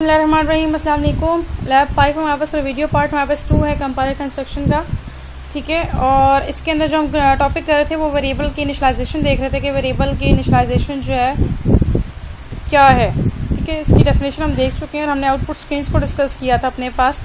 बिस्मिल्लाहिर्रहमानिर्रहीम। अस्सलाम वालेकुम। लैब 5 हमारे पास वीडियो पार्ट हमारे पास 2 है कंपाइलर कंस्ट्रक्शन का, ठीक है। और इसके अंदर जो हम टॉपिक कर रहे थे वो वेरिएबल की इनिशियलाइजेशन देख रहे थे कि वेरिएबल की इनिशियलाइजेशन जो है क्या है, ठीक है। इसकी डेफिनेशन हम देख चुके हैं और हमने आउटपुट स्क्रीन्स को डिस्कस किया था अपने पास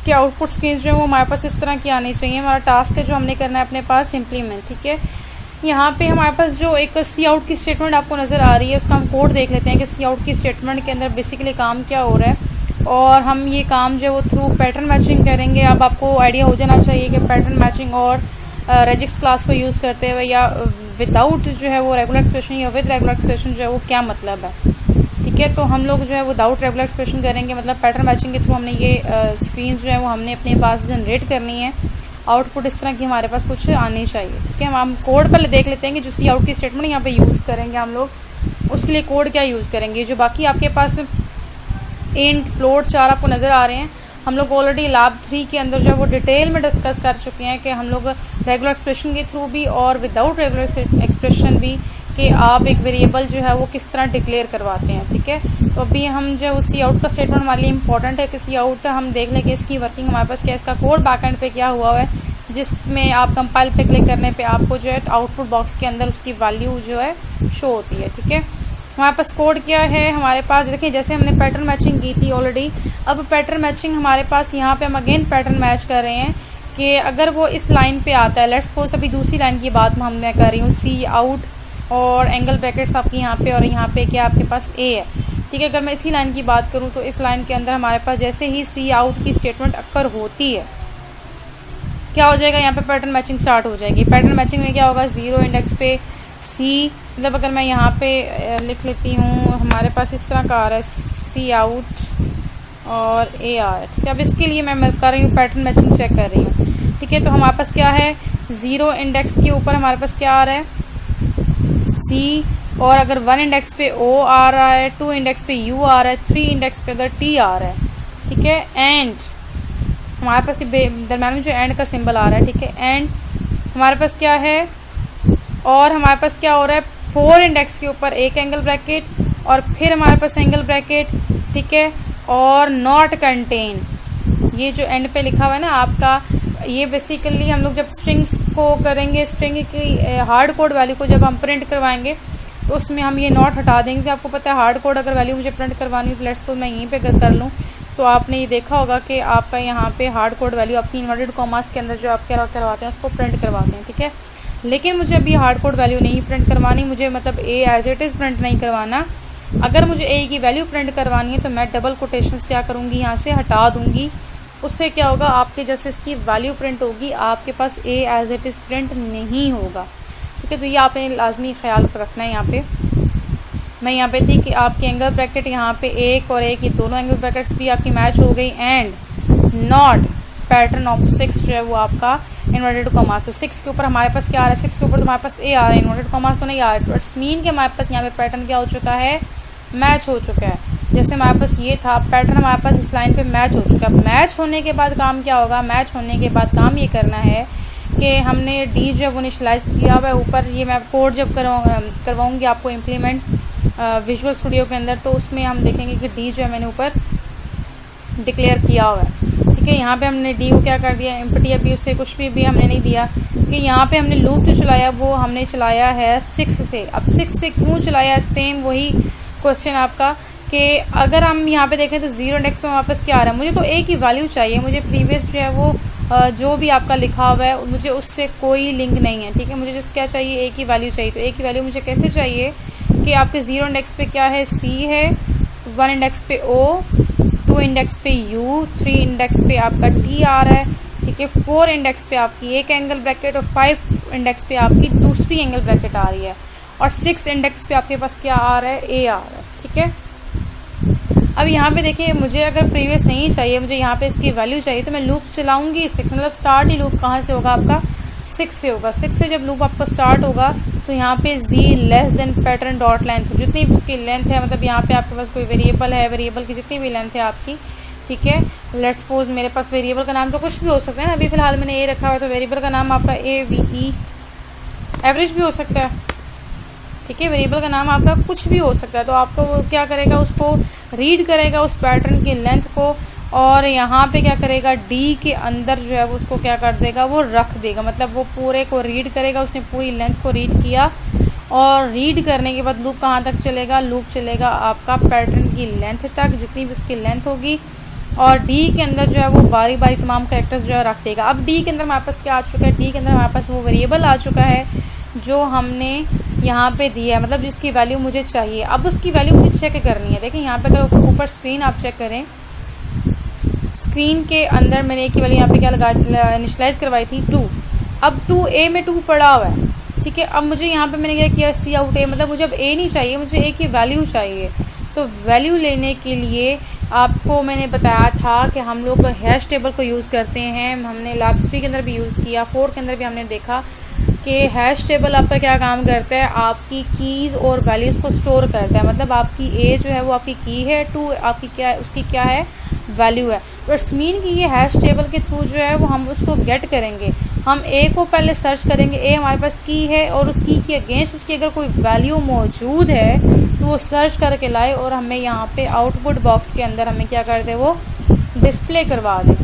कि आउटपुट स्क्रीन्स जो है वो हमारे पास इस तरह की आनी चाहिए। हमारा टास्क है जो हमने करना है अपने पास इम्प्लीमेंट, ठीक है। यहाँ पे हमारे पास जो एक सी आउट की स्टेटमेंट आपको नजर आ रही है उसका हम कोड देख लेते हैं कि सी आउट की स्टेटमेंट के अंदर बेसिकली काम क्या हो रहा है। और हम ये काम जो है वो थ्रू पैटर्न मैचिंग करेंगे। अब आपको आइडिया हो जाना चाहिए कि पैटर्न मैचिंग और रेजिक्स क्लास को यूज करते हुए या विदाउट जो है वो रेगुलर एक्सप्रेशन या विद रेगुलर एक्सप्रेशन जो है वो क्या मतलब है, ठीक है। तो हम लोग जो है विदाउट रेगुलर एक्सप्रेशन करेंगे, मतलब पैटर्न मैचिंग के थ्रू हमने ये स्क्रीन जो है वो हमने अपने पास जनरेट करनी है। आउटपुट इस तरह की हमारे पास कुछ आनी चाहिए, ठीक है। हम कोड पहले देख लेते हैं कि जो सी आउट की स्टेटमेंट यहाँ पे यूज करेंगे हम लोग उसके लिए कोड क्या यूज करेंगे। जो बाकी आपके पास इंट फ्लोट 4 आपको नजर आ रहे हैं, हम लोग ऑलरेडी लैब 3 के अंदर जो है वो डिटेल में डिस्कस कर चुके हैं कि हम लोग रेगुलर एक्सप्रेशन के थ्रू भी और विदाउट रेगुलर एक्सप्रेशन भी कि आप एक वेरिएबल जो है वो किस तरह डिक्लेयर करवाते हैं, ठीक है। तो अभी हम जो है सी आउट का स्टेटमेंट हमारे लिए इंपॉर्टेंट है कि सी आउट हम देख लेंगे इसकी वर्किंग हमारे पास क्या, इसका कोड बैकएंड पे क्या हुआ है जिसमें आप कंपाइल पे क्लिक करने पे आपको जो है आउटपुट बॉक्स के अंदर उसकी वैल्यू जो है शो होती है, ठीक है। हमारे पास कोड क्या है हमारे पास, देखिए जैसे हमने पैटर्न मैचिंग की थी ऑलरेडी। अब पैटर्न मैचिंग हमारे पास यहाँ पे हम अगेन पैटर्न मैच कर रहे हैं कि अगर वो इस लाइन पे आता है, लेट्स सपोज अभी दूसरी लाइन की बात मैं कर रही हूँ, सी आउट और एंगल ब्रैकेट्स आपकी यहाँ पे और यहाँ पे क्या आपके पास ए है, ठीक है। अगर मैं इसी लाइन की बात करूँ तो इस लाइन के अंदर हमारे पास जैसे ही सी आउट की स्टेटमेंट अक्कर होती है क्या हो जाएगा, यहाँ पे पैटर्न मैचिंग स्टार्ट हो जाएगी। पैटर्न मैचिंग में क्या होगा, 0 इंडेक्स पे सी, मतलब अगर मैं यहाँ पे लिख लेती हूँ हमारे पास इस तरह का आ रहा है सी आउट और ए आ रहा है, ठीक है। अब इसके लिए मैं कर रही हूँ पैटर्न मैचिंग चेक कर रही हूँ, ठीक है। तो हमारे पास क्या है, 0 इंडेक्स के ऊपर हमारे पास क्या आ रहा है सी, और अगर 1 इंडेक्स पे ओ आ रहा है, 2 इंडेक्स पे यू आ रहा है, 3 इंडेक्स पे अगर टी आ रहा है, ठीक है। एंड हमारे पास दरम्यान में जो एंड का सिंबल आ रहा है, ठीक है। एंड हमारे पास क्या है, और हमारे पास क्या हो रहा है 4 इंडेक्स के ऊपर एक एंगल ब्रैकेट और फिर हमारे पास एंगल ब्रैकेट, ठीक है, और नॉट कंटेन, ये जो एंड पे लिखा हुआ है ना आपका, ये बेसिकली हम लोग जब स्ट्रिंग्स को करेंगे, स्ट्रिंग की हार्ड कोड वैल्यू को जब हम प्रिंट करवाएंगे तो उसमें हम ये नॉट हटा देंगे। तो आपको पता है हार्ड कोड अगर वैल्यू मुझे प्रिंट करवानी है तो लेट्स सपोज मैं यहीं पे कर लूँ तो आपने ये देखा होगा कि आपका यहाँ पे हार्ड कोड वैल्यू आपकी इन्वर्टेड कॉमास के अंदर जो आप क्या करवाते हैं उसको प्रिंट करवाते हैं, ठीक है। लेकिन मुझे अभी हार्ड कोड वैल्यू नहीं प्रिंट करवानी, मुझे मतलब ए एज इट इज प्रिंट नहीं करवाना। अगर मुझे ए की वैल्यू प्रिंट करवानी है तो मैं डबल कोटेशंस क्या करूंगी, यहाँ से हटा दूंगी। उससे क्या होगा, आपके जैसे इसकी वैल्यू प्रिंट होगी आपके पास ए एज इट इज प्रिंट नहीं होगा, ठीक है। तो ये आपने लाजमी ख्याल रखना है। यहाँ पे मैं यहाँ पे थी कि आपके एंगल ब्रैकेट यहाँ पे एक और एक, ये दोनों एंगल ब्रैकेट्स भी आपकी मैच हो गई। एंड नॉट पैटर्न ऑफ 6 जो है वो आपका इन्वर्टेड कॉमास, तो 6 के ऊपर हमारे पास क्या आ रहा है, 6 के ऊपर तो हमारे पास ए आ रहा है, इन्वर्टेड कॉमास तो नहीं आ रहा है। तो मीन के हमारे पास यहाँ पे पैटर्न क्या हो चुका है, मैच हो चुका है। जैसे हमारे पास ये था पैटर्न हमारे पास इस लाइन पे मैच हो चुका है। मैच होने के बाद काम क्या होगा, मैच होने के बाद काम ये करना है कि हमने डी जो है वो इनिशियलाइज किया हुआ है ऊपर। ये मैं कोड जब करवाऊंगी आपको इम्प्लीमेंट विजुअल स्टूडियो के अंदर तो उसमें हम देखेंगे कि डी जो है मैंने ऊपर डिक्लेयर किया हुआ है, ठीक है। यहाँ पे हमने डी को क्या कर दिया, एम्प्टी, अभी उससे कुछ भी हमने नहीं दिया कि यहाँ पे हमने लूप जो चलाया वो हमने चलाया है 6 से। अब 6 से क्यों चलाया, सेम वही क्वेश्चन आपका कि अगर हम यहाँ पे देखें तो 0 इंडेक्स पे वापस क्या आ रहा है, मुझे तो ए की वैल्यू चाहिए, मुझे प्रीवियस जो है वो जो भी आपका लिखा हुआ है मुझे उससे कोई लिंक नहीं है, ठीक है। मुझे जस्ट क्या चाहिए, ए की वैल्यू चाहिए। तो ए की वैल्यू मुझे कैसे चाहिए कि आपके 0 इंडेक्स पे क्या है, सी है, 1 इंडेक्स पे ओ, 2 इंडेक्स पे यू, 3 इंडेक्स पे आपका टी आ रहा है, ठीक है। 4 इंडेक्स पे आपकी एक एंगल ब्रैकेट और 5 इंडेक्स पे आपकी दूसरी एंगल ब्रैकेट आ रही है और 6 इंडेक्स पे आपके पास क्या आ रहा है, ए आ रहा है, ठीक है। अब यहाँ पे देखिए मुझे अगर प्रीवियस नहीं चाहिए, मुझे यहाँ पे इसकी वैल्यू चाहिए तो मैं लूप चलाऊंगी 6, मतलब स्टार्ट ही लूप कहाँ से होगा आपका 6 से होगा। 6 से जब लूप आपका स्टार्ट होगा तो यहाँ पे z less than pattern dot length, जितनी भी उसकी लेंथ है, मतलब यहाँ पे आपके पास कोई वेरिएबल है, वेरिएबल की जितनी भी लेंथ है आपकी, ठीक है। लेट्स सपोज मेरे पास वेरिएबल का नाम तो कुछ भी हो सकता है ना, अभी फिलहाल मैंने ए रखा हुआ है तो वेरिएबल का नाम आपका AVE एवरेज भी हो सकता है, ठीक है। वेरिएबल का नाम आपका कुछ भी हो सकता है, तो आपको वो क्या करेगा, उसको रीड करेगा उस पैटर्न की लेंथ को, और यहाँ पे क्या करेगा, डी के अंदर जो है वो उसको क्या कर देगा, वो रख देगा। मतलब वो पूरे को रीड करेगा, उसने पूरी लेंथ को रीड किया, और रीड करने के बाद लूप कहाँ तक चलेगा, लूप चलेगा आपका पैटर्न की लेंथ तक, जितनी भी उसकी लेंथ होगी, और डी के अंदर जो है वो बारी बारी तमाम कैरेक्टर्स जो है रख देगा। अब डी के अंदर हमारे पास क्या आ चुका है, डी के अंदर हमारे पास वो वेरिएबल आ चुका है जो हमने यहाँ पे दिया है, मतलब जिसकी वैल्यू मुझे चाहिए। अब उसकी वैल्यू मुझे चेक करनी है। देखिए यहाँ पे अगर ऊपर स्क्रीन आप चेक करें, स्क्रीन के अंदर मैंने एक की वैल्यू यहाँ पे क्या लगा इनिशियलाइज करवाई थी 2। अब 2a में 2 पड़ा हुआ है, ठीक है। अब मुझे यहाँ पे मैंने क्या किया, सी आउट a, मतलब मुझे अब a नहीं चाहिए, मुझे a की वैल्यू चाहिए। तो वैल्यू लेने के लिए आपको मैंने बताया था कि हम लोग हैश टेबल को यूज़ करते हैं। हमने लैब 3 के अंदर भी यूज़ किया, 4 के अंदर भी हमने देखा कि हैश टेबल आपका क्या काम करता है, आपकी कीज़ और वैल्यूज़ को स्टोर करता है। मतलब आपकी a जो है वो आपकी की है, 2 आपकी क्या है, उसकी क्या है, वैल्यू है। तो इट्स मीन कि ये हैश टेबल के थ्रू जो है वो हम उसको गेट करेंगे। हम a को पहले सर्च करेंगे, a हमारे पास की है, और उस की के अगेंस्ट उसकी अगर कोई वैल्यू मौजूद है तो वो सर्च करके लाए और हमें यहाँ पे आउटपुट बॉक्स के अंदर हमें क्या कर दे, वो डिस्प्ले करवा दे,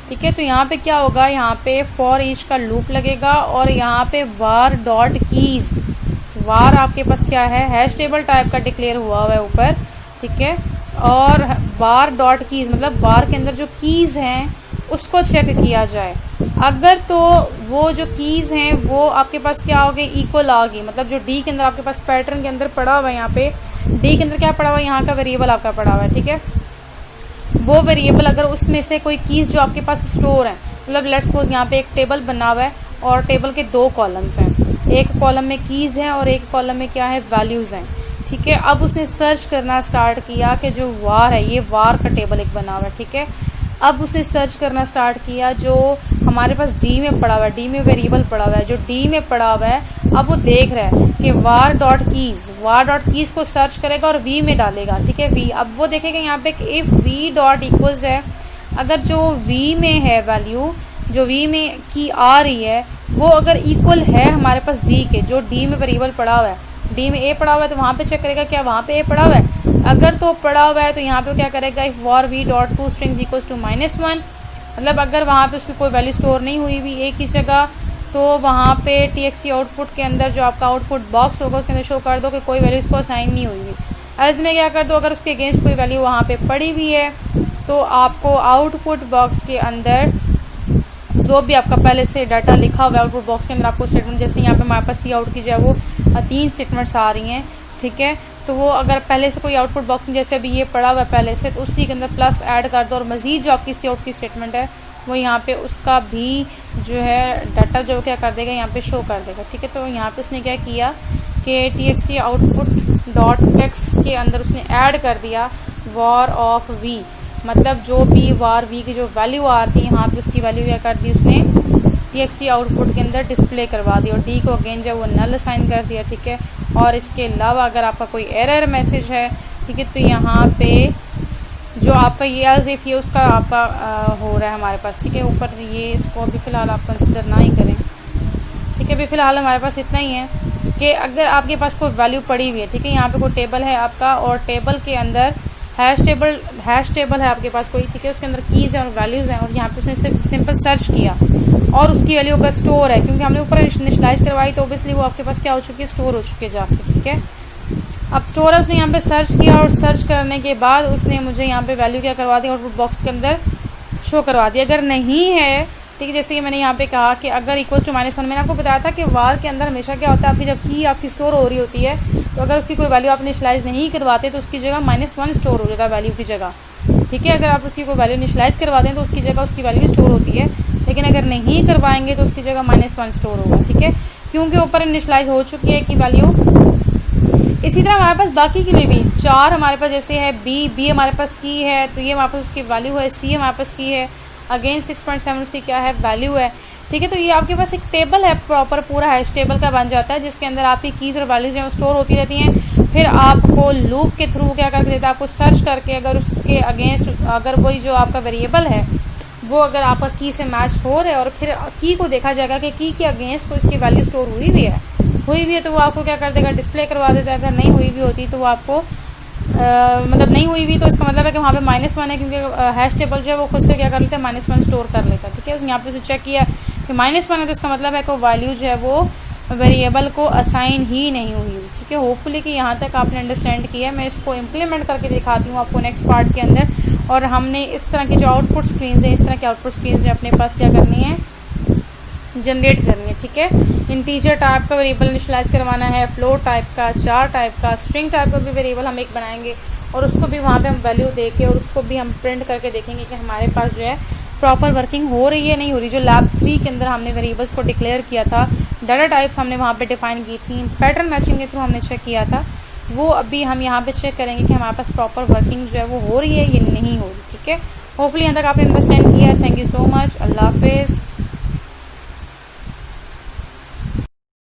ठीक है। तो यहाँ पे क्या होगा, यहाँ पे फॉर ईच का लूप लगेगा, और यहाँ पे वार डॉट कीज, वार आपके पास क्या है, हैश टेबल टाइप का डिक्लेयर हुआ है ऊपर, ठीक है। और वार डॉट कीज मतलब वार के अंदर जो कीज हैं उसको चेक किया जाए। अगर तो वो जो कीज हैं वो आपके पास क्या हो गई, इक्वल आ गई, मतलब जो डी के अंदर आपके पास पैटर्न के अंदर पड़ा हुआ है, यहाँ पे डी के अंदर क्या पड़ा हुआ है, यहाँ का वेरिएबल आपका पड़ा हुआ है, ठीक है। वो वेरिएबल अगर उसमें से कोई कीज जो आपके पास स्टोर है, मतलब लेट्स सपोज यहाँ पे एक टेबल बना हुआ है और टेबल के 2 कॉलम्स हैं, एक कॉलम में कीज है और एक कॉलम में क्या है, वैल्यूज हैं, ठीक है। अब उसने सर्च करना स्टार्ट किया कि जो वार है, ये वार का टेबल एक बना हुआ है, ठीक है। अब उसने सर्च करना स्टार्ट किया जो हमारे पास डी में पड़ा हुआ है, डी में वेरिएबल पड़ा हुआ है, जो डी में पड़ा हुआ है। अब वो देख रहा है कि वार डॉट कीज को सर्च करेगा और वी में डालेगा, ठीक है, वी। अब वो देखेगा यहाँ पे इफ वी डॉट इक्वल्स है, अगर जो वी में है वैल्यू, जो वी में की आ रही है, वो अगर इक्वल है हमारे पास डी के, जो डी में वेरिएबल पड़ा हुआ है, डी में ए पड़ा हुआ है, तो वहां पे चेक करेगा क्या वहां पे ए पड़ा हुआ है। अगर तो पड़ा हुआ है तो यहाँ पे क्या करेगा, if var v dot to strings equals to -1, मतलब अगर वहां पे उसकी कोई वैल्यू स्टोर नहीं हुई भी ए की जगह, तो वहां पे txt आउटपुट के अंदर जो आपका आउटपुट बॉक्स होगा उसके अंदर शो कर दो कि कोई वैल्यू उसको असाइन नहीं हुई हुई। एज में क्या कर दो, अगर उसके अगेंस्ट कोई वैल्यू वहां पे पड़ी हुई है तो आपको आउटपुट बॉक्स के अंदर जो भी आपका पहले से डाटा लिखा हुआ है आउटपुट बॉक्स के अंदर आपको स्टेटमेंट, जैसे यहाँ पे हमारे पास सी आउट की जो है वो 3 स्टेटमेंट्स आ रही हैं, ठीक है। तो वो अगर पहले से कोई आउटपुट बॉक्स में जैसे अभी ये पड़ा हुआ है पहले से, तो उसी के अंदर प्लस ऐड कर दो, और मजीद जो आपकी सी आउट की स्टेटमेंट है वो यहाँ पे उसका भी जो है डाटा जो क्या कर देगा, यहाँ पे शो कर देगा, ठीक है। तो यहाँ पे उसने क्या किया कि txt आउटपुट डॉट टेक्स्ट के अंदर उसने ऐड कर दिया वार ऑफ वी, मतलब जो भी वार वी की जो वैल्यू आ रही थी यहाँ पे उसकी वैल्यू क्या कर दी उसने txt आउटपुट के अंदर डिस्प्ले करवा दी, और डी को अगेन जो वो नल असाइन कर दिया, ठीक है। और इसके अलावा अगर आपका कोई एरर मैसेज है, ठीक है, तो यहाँ पे जो आपका ये एज इफ ये उसका आपका हो रहा है हमारे पास, ठीक है। ऊपर ये इसको अभी फिलहाल आप कंसिडर ना ही करें, ठीक है। अभी फिलहाल हमारे पास इतना ही है कि अगर आपके पास कोई वैल्यू पड़ी हुई है, ठीक है, यहाँ पे कोई टेबल है आपका और टेबल के अंदर हैश टेबल है आपके पास कोई, ठीक है, उसके अंदर कीज है और वैल्यूज हैं, और यहाँ पे उसने सिंपल सर्च किया और उसकी वैल्यू अगर स्टोर है, क्योंकि हमने ऊपर इनिशियलाइज करवाई तो ऑब्वियसली वो आपके पास क्या हो चुकी है, स्टोर हो चुकी है जाके, ठीक है। अब स्टोर है, उसने यहाँ पे सर्च किया और सर्च करने के बाद उसने मुझे यहाँ पे वैल्यू क्या करवा दी, आउटपुट बॉक्स के अंदर शो करवा दी। अगर नहीं है, ठीक है, जैसे कि मैंने यहाँ पे कहा कि अगर इक्वल्स टू -1, मैंने आपको बताया था कि वार के अंदर हमेशा क्या होता है, आपकी जब की आपकी स्टोर हो रही होती है तो अगर उसकी कोई वैल्यू आप इनिशियलाइज नहीं करवाते तो उसकी जगह -1 स्टोर हो जाता है वैल्यू की जगह, ठीक है। अगर आप उसकी कोई वैल्यू इनिशियलाइज करवाते हैं तो उसकी जगह उसकी वैल्यू स्टोर होती है, लेकिन अगर नहीं करवाएंगे तो उसकी जगह -1 स्टोर होगा, ठीक है, क्योंकि ऊपर इनिशियलाइज हो चुकी है की वैल्यू। इसी तरह हमारे पास बाकी के लिए भी 4 हमारे पास जैसे है बी हमारे पास की है तो ये हमारे पास उसकी वैल्यू है, सी हमारे पास की है, अगेन 6.7 उसकी क्या है, वैल्यू है, ठीक है। तो ये आपके पास एक टेबल है, प्रॉपर पूरा हैश टेबल का बन जाता है जिसके अंदर आपकी कीज और वैल्यूज हैं वो स्टोर होती रहती हैं। फिर आपको लूप के थ्रू क्या करके देता है, आपको सर्च करके अगर उसके अगेंस्ट अगर वही जो आपका वेरिएबल है वो अगर आपका की से मैच हो रहा है और फिर की को देखा जाएगा कि की के अगेंस्ट तो इसकी वैल्यू स्टोर हुई भी है तो वो आपको क्या कर देगा, डिस्प्ले करवा देता है। अगर नहीं हुई भी होती तो वो आपको मतलब नहीं हुई भी तो इसका मतलब है कि वहाँ पे -1 है, क्योंकि हैश टेबल जो है वो खुद से क्या कर लेता है, -1 स्टोर कर लेता है। ठीक है, यहाँ पे उसे चेक किया कि -1 है तो इसका मतलब है कि वैल्यू जो है वो वेरिएबल को असाइन ही नहीं हुई। ठीक है, होपफुली कि यहाँ तक आपने अंडरस्टैंड किया। मैं इसको इम्प्लीमेंट करके दिखाती हूँ आपको नेक्स्ट पार्ट के अंदर। और हमने इस तरह की जो आउटपुट स्क्रीन है, इस तरह की आउटपुट स्क्रीन जो अपने पास क्या करनी है, जनरेट करनी है। ठीक है, इंटीजर टाइप का वेरिएबल इनिशियलाइज करवाना है, फ्लोट टाइप का, चार टाइप का, स्ट्रिंग टाइप का भी वेरिएबल हम एक बनाएंगे और उसको भी वहाँ पे हम वैल्यू देके और उसको भी हम प्रिंट करके देखेंगे कि हमारे पास जो है प्रॉपर वर्किंग हो रही है नहीं हो रही। जो लैब 3 के अंदर हमने वेरिएबल्स को डिक्लेयर किया था, डाटा टाइप्स हमने वहाँ पे डिफाइन की थी, पैटर्न मैचिंग के थ्रू हमने चेक किया था, वो अभी हम यहाँ पे चेक करेंगे कि हमारे पास प्रॉपर वर्किंग जो है वो हो रही है या नहीं हो रही। ठीक है, होपफुली यहाँ तक आपने अंडरस्टैंड किया। Thank you so much. अल्लाह हाफिज़।